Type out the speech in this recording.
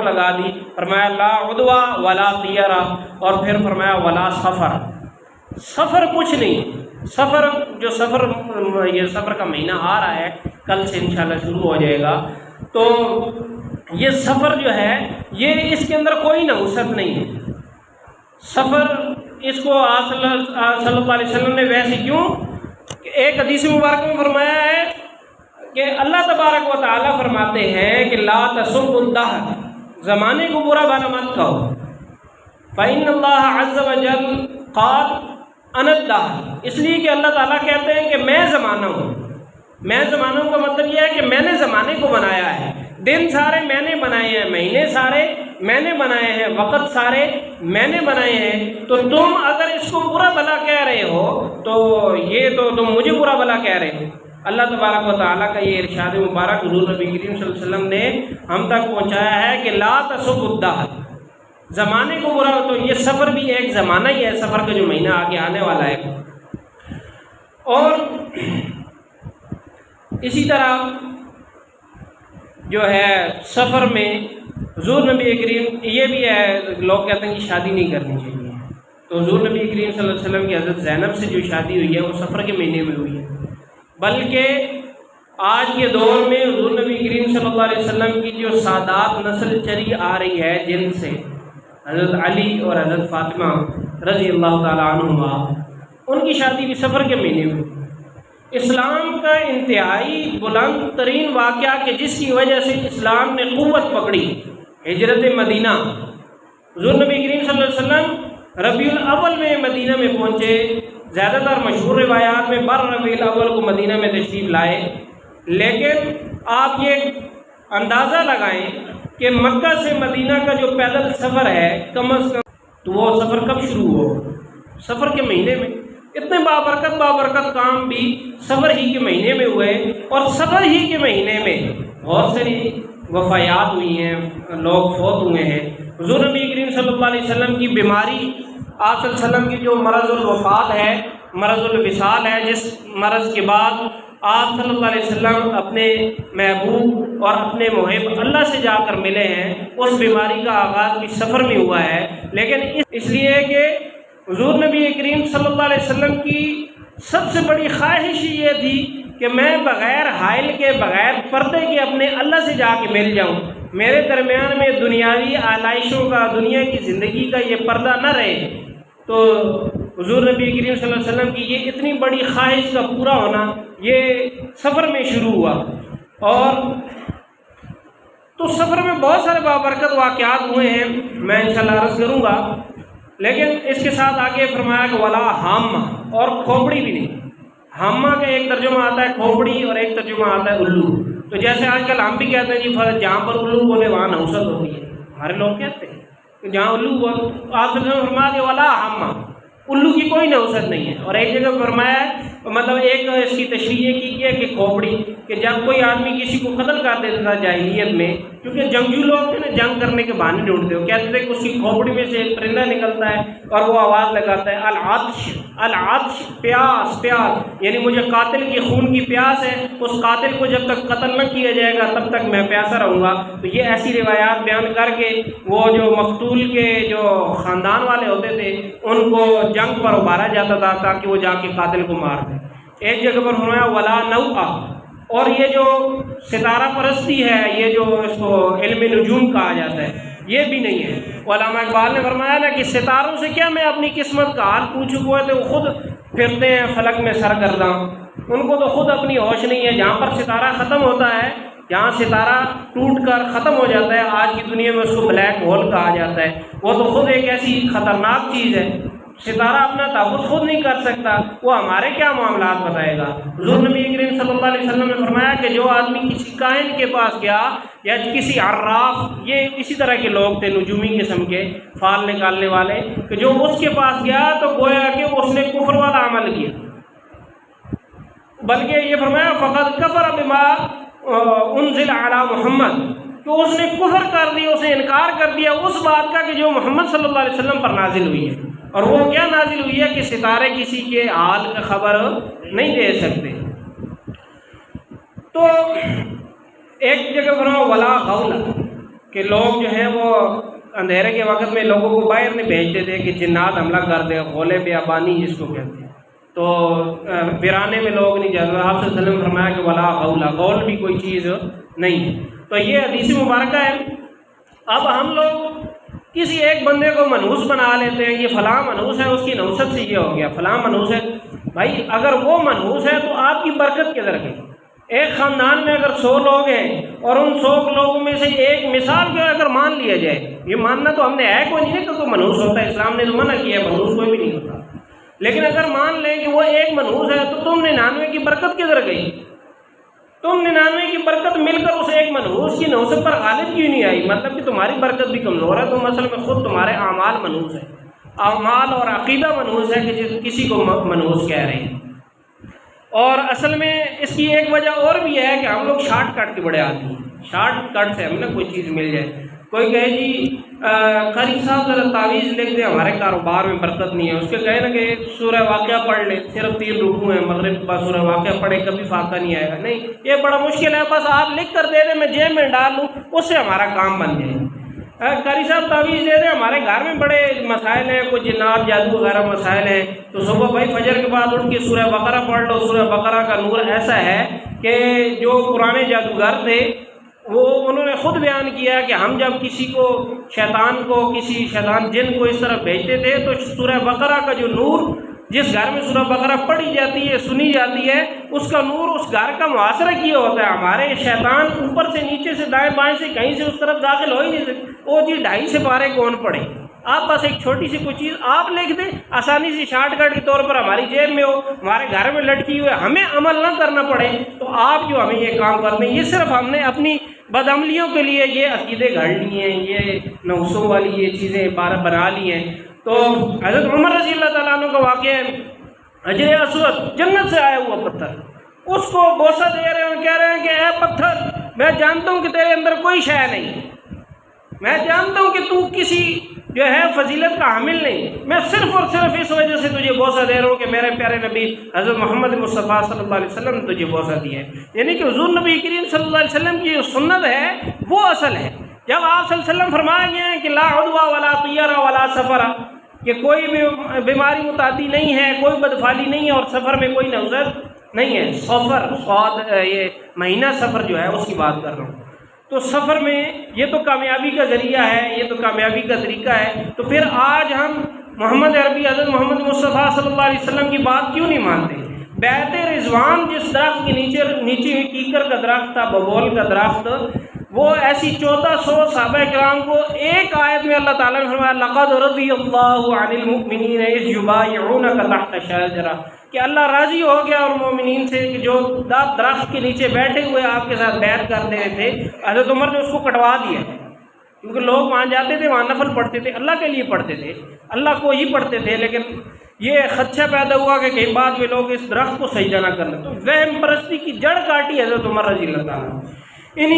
लगा दी। फरमाया ला उदवा वला तियरा, और फिर फरमाया वला सफ़र, सफ़र कुछ नहीं। सफ़र जो ये सफ़र का महीना आ रहा है, कल से इंशाल्लाह शुरू हो जाएगा, तो ये सफ़र जो है ये इसके अंदर कोई नहुसत नहीं है। सफ़र इसको आप सल्लल्लाहु अलैहि वसल्लम ने वैसे क्यों, एक हदीस मुबारक में फरमाया है कि अल्लाह तबारक व तआला फरमाते हैं कि ला तसुब्बुद्दहर, ज़माने को बुरा भला मत कहो। फ़इन्नल्लाह अज़्ज़ व जल क़ाल अनद्दहर, इसलिए कि अल्लाह ताला कहते हैं कि मैं ज़माना हूँ। मैं ज़माना हूँ का मतलब यह है कि मैंने ज़माने को बनाया है, दिन सारे मैंने बनाए हैं, महीने सारे मैंने बनाए हैं, वक़्त सारे मैंने बनाए हैं। तो तुम अगर इसको बुरा भला कह रहे हो तो ये तो तुम मुझे बुरा भला कह रहे हो। अल्लाह तबारक व तआला का ये इरशाद मुबारक हुज़ूर नबी करीम सल्लल्लाहु अलैहि वसल्लम ने हम तक पहुँचाया है कि ला तसुब्बुद्दहर, ज़माने को बुरा। तो ये सफ़र भी एक ज़माना ही है, सफ़र का जो महीना आगे आने वाला है। और इसी तरह जो है सफ़र में हुज़ूर नबी करीम, ये भी है लोग कहते हैं कि शादी नहीं करनी चाहिए, तो हुज़ूर नबी करीम सल्लल्लाहु अलैहि वसल्लम की हज़रत ज़ैनब से जो शादी हुई है वो सफ़र के महीने में हुई है। बल्कि आज के दौर में हुज़ूर नबी करीम सल्लल्लाहु अलैहि वसल्लम की जो सादात नस्ल चली आ रही है, जिनसे हज़रत अली और हज़रत फ़ातिमा रज़ी अल्लाह ताला अन्हुमा, उनकी शादी भी सफ़र के महीने में। इस्लाम का इंतहाई बुलंद तरीन वाक़या कि जिसकी वजह से इस्लाम ने क़ुव्वत पकड़ी, हिजरत मदीना। हुज़ूर नबी करीम सल्लल्लाहु अलैहि वसल्लम रबीउल अव्वल में मदीना में पहुँचे। ज़्यादातर मशहूर रिवायात में बर रबीउल अव्वल को मदीना में तशरीफ़ लाए, लेकिन आप ये अंदाज़ा लगाएं कि मक्का से मदीना का जो पैदल सफ़र है कम अज़ कम, तो वो सफ़र कब शुरू हो? सफ़र के महीने में। इतने बाबरकत काम भी सफ़र ही के महीने में हुए, और सफ़र ही के महीने में बहुत सारी वफ़ायात हुई हैं, लोग फौत हुए हैं। हुज़ूर नबी करीम सल्लल्लाहु अलैहि वसल्लम की बीमारी, आप सल्लल्लाहु अलैहि वसल्लम की जो मरज़ुल वफ़ात है, मरज़ुल विसाल है, जिस मरज़ के बाद आप सल्लल्लाहु अलैहि वसल्लम अपने महबूब और अपने मुहिब अल्लाह से जाकर मिले हैं, उस बीमारी का आगाज़ भी सफ़र में हुआ है। लेकिन इसलिए कि हुज़ूर नबी करीम सल्लल्लाहु अलैहि वसल्लम की सबसे बड़ी ख्वाहिश ये थी कि मैं बग़ैर हाइल के, बग़ैर पर्दे के अपने अल्लाह से जाके मिल जाऊँ। मेरे दरमियान में दुनियावी आलाइशों का, दुनिया की ज़िंदगी का ये पर्दा न रहे। तो हुज़ूर नबी करीम सल्लल्लाहु अलैहि वसल्लम की ये इतनी बड़ी ख्वाहिश का पूरा होना ये सफ़र में शुरू हुआ। और तो सफ़र में बहुत सारे बाबरकत वाक़यात हुए हैं, मैं इंशाअल्लाह अर्ज़ करूँगा। लेकिन इसके साथ आगे फरमाया कि वला हामा, और खोपड़ी भी नहीं। हामा का एक तर्जुमा आता है खोपड़ी और एक तर्जुमा आता है उल्लू। तो जैसे आजकल हम भी कहते हैं जी जहाँ पर उल्लू बोले वहाँ नहुसत होती है, हमारे लोग कहते हैं कि जहाँ उल्लू बोल, आप फरमाया कि वला हामा, उल्लू की कोई नहुसत नहीं है। और एक जगह फरमाया है, मतलब एक इसकी तशरीह की है कि खोपड़ी, कि जब कोई आदमी किसी को कत्ल कर देता था जाहिलियत में, क्योंकि जंगजू लोग थे ना, जंग करने के बहाने ढूंढते हो, कहते थे कि उसकी खोपड़ी में से एक परिंदा निकलता है और वो आवाज़ लगाता है अल आतिश, अल आतिश, प्यास प्यास, यानी मुझे कातिल की खून की प्यास है, उस कातिल को जब तक कत्ल न किया जाएगा तब तक मैं प्यासा रहूँगा। तो ये ऐसी रिवायात बयान करके वो जो मकतूल के जो ख़ानदान वाले होते थे उनको जंग पर उभारा जाता था ताकि वो जाके कातिल को मार दें। एक जगह पर फरमाया वला नौआ, और ये जो सितारा परस्ती है, ये जो इसको इल्म नजूम कहा जाता है, ये भी नहीं है। उलमा इकबाल ने फरमाया ना कि सितारों से क्या मैं अपनी किस्मत का हाल पूछूं, वो तो खुद फिरते हैं फलक में सरगर्दा, उनको तो खुद अपनी होश नहीं है। जहाँ पर सितारा ख़त्म होता है, जहाँ सितारा टूट कर ख़त्म हो जाता है, आज की दुनिया में उसको ब्लैक होल कहा जाता है, वो तो खुद एक ऐसी ख़तरनाक चीज़ है। सितारा अपना ताबूत खुद नहीं कर सकता, वो हमारे क्या मामलात बताएगा। हुज़ूर नबी करीम सल्लल्लाहु अलैहि वसल्लम ने फरमाया कि जो आदमी किसी काहिन के पास गया या किसी अर्राफ, ये इसी तरह के लोग थे नजूमी किस्म के फाल निकालने वाले, कि जो उसके पास गया तो गोया कि उसने कुफ्र वाला अमल किया, बल्कि ये फरमाया फ़क़द कफ़र बिमा उन्ज़िल अला मोहम्मद, तो उसने कुफ्र कर दिया, उसने इनकार कर दिया उस बात का कि जो मोहम्मद सल्लल्लाहु अलैहि वसल्लम पर नाजिल हुई है। और वो क्या नाजिल हुई है कि सितारे किसी के हाल का खबर नहीं दे सकते। तो एक जगह फरमाया वला गौला, कि लोग जो हैं वो अंधेरे के वक्त में लोगों को बाहर नहीं भेजते थे कि जिन्नात हमला कर दे, गोले बेअबानी जिसको कहते हैं, तो वीराने में लोग नहीं जाते। आप सल्लल्लाहु अलैहि वसल्लम ने फरमाया कि वला गौला, गौल भी कोई चीज़ नहीं है। तो ये हदीस मुबारक है। अब हम लोग किसी एक बंदे को मनहूस बना लेते हैं, ये फ़लाँ मनहूस है, उसकी नौसत से ये हो गया, फ़लाँ मनहूस है। भाई अगर वो मनहूस है तो आपकी बरकत किधर गई? एक ख़ानदान में अगर 100 लोग हैं और उन 100 लोगों में से एक मिसाल के अगर मान लिया जाए, ये मानना तो हमने है कोई नहीं कि कोई मनहूस होता है, इस्लाम ने तो मना किया है, मनहूस कोई भी नहीं होता, लेकिन अगर मान लें कि वो एक मनहूस है तो तुम 99 की बरकत किधर गई? तुम 99 की बरकत मिलकर उस एक मनहूस की नौसत पर गालिब क्यों नहीं आई? मतलब कि तुम्हारी बरकत भी कमज़ोर है। तुम असल में खुद तुम्हारे आमाल मनहूस है, आमाल और अकीदा मनहूस है कि किसी को मनहूस कह रहे हैं। और असल में इसकी एक वजह और भी है कि हम लोग शॉर्टकट के बड़े आदमी हैं। शॉर्टकट से हमें कोई चीज़ मिल जाए, कोई कहे जी कारी साहब ज़रा तावीज़ लिख दे, हमारे कारोबार में बरकत नहीं है, उसके कहे ना कि सूरह वाक़या पढ़ ले, सिर्फ 3 रुकू हैं, मगरिब का सूरह वाक़या पढ़े कभी फाका नहीं आएगा। नहीं, ये बड़ा मुश्किल है, बस आप लिख कर दे दें, मैं जेब में डाल लूँ, उससे हमारा काम बन जाए। कारी साहब तावीज़ दे दें, हमारे घर में बड़े मसाइल हैं, कुछ जिन्नात जादू वगैरह मसाइल हैं, तो सुबह भाई फजर के बाद उठ के सूरह बकरा पढ़ लो। सूरह बकरा का नूर ऐसा है कि जो पुराने जादूगर थे वो उन्होंने ख़ुद बयान किया कि हम जब किसी को किसी शैतान जिन को इस तरफ भेजते थे तो सूरह बकरा का जो नूर, जिस घर में सूरह बकरा पढ़ी जाती है, सुनी जाती है, उसका नूर उस घर का मुआसरा किया होता है। हमारे शैतान ऊपर से, नीचे से, दाएं बाएं से, कहीं से उस तरफ दाखिल हो ही नहीं सकते। वो चीज़ 2.5 से पारे कौन पढ़े? आप बस एक छोटी सी कोई चीज़ आप लिख दें, आसानी से शॉर्टकट के तौर पर हमारी जेब में हो, हमारे घर में लटकी हुई है, हमें अमल ना करना पड़े, तो आप जो हमें ये काम करते हैं, ये सिर्फ हमने अपनी बदअमलियों के लिए ये अकीदे घड़ लिए हैं, ये नौसों वाली ये चीज़ें बना ली हैं। तो हज़रत उमर रज़ी अल्लाह तआला अन्हु का वाक़या है, हजर असवद जन्नत से आया हुआ पत्थर, उसको बोसा दे रहे हैं और कह रहे हैं कि ए पत्थर, मैं जानता हूँ कि तेरे अंदर कोई शय नहीं, मैं जानता हूँ कि तू किसी जो है फजीलत का हामिल नहीं, मैं सिर्फ और सिर्फ इस वजह से तुझे बोसा दे रहा हूँ कि मेरे प्यारे नबी हज़रत मोहम्मद मुस्तफ़ा सल्लल्लाहु अलैहि वसल्लम ने तुझे बोसा दिया है। यानी कि हुज़ूर नबी करीम सल्लल्लाहु अलैहि वसल्लम की जो सुन्नत है वो असल है। जब आप सल्लल्लाहु अलैहि वसल्लम फरमाया गया है कि ला उद्वा वला तियरा वला सफ़रा, कि कोई भी बीमारी मुतादी नहीं है, कोई बदफाली नहीं है और सफ़र में कोई नौज़त नहीं है। सफ़र स्वाद ये महीना सफ़र जो है उसकी बात कर रहा हूँ। तो सफ़र में ये तो कामयाबी का ज़रिया है, ये तो कामयाबी का तरीका है। तो फिर आज हम मोहम्मद अरबी हज़रत मोहम्मद मुस्तफ़ा सल्लल्लाहु अलैहि वसल्लम की बात क्यों नहीं मानते? बैत रिज़वान जिस दरख्त के नीचे कीकर का दरख्त था, बबोल का दरख्त, वो ऐसी 1400 सहाबा किराम को एक आयत में अल्लाह ताला ने फरमाया लक़द रज़ियल्लाहु अनिल मुमिनीन इज़ युबाइऊनका तहत शजरा, कि अल्लाह राज़ी हो गया और मोमिनीन से कि जो दरख्त के नीचे बैठे हुए आपके साथ बैत कर रहे थे। हज़रत उमर ने उसको कटवा दिया, क्योंकि लोग वहाँ जाते थे, वहाँ नफल पढ़ते थे, अल्लाह के लिए पढ़ते थे, अल्लाह को ही पढ़ते थे, लेकिन ये खदशा पैदा हुआ कि कहीं बाद में लोग इस दरख्त को सजदा ना कर लें, तो वहम परस्ती की जड़ काटी हज़रत उमर रज़ी अल्लाह ताला।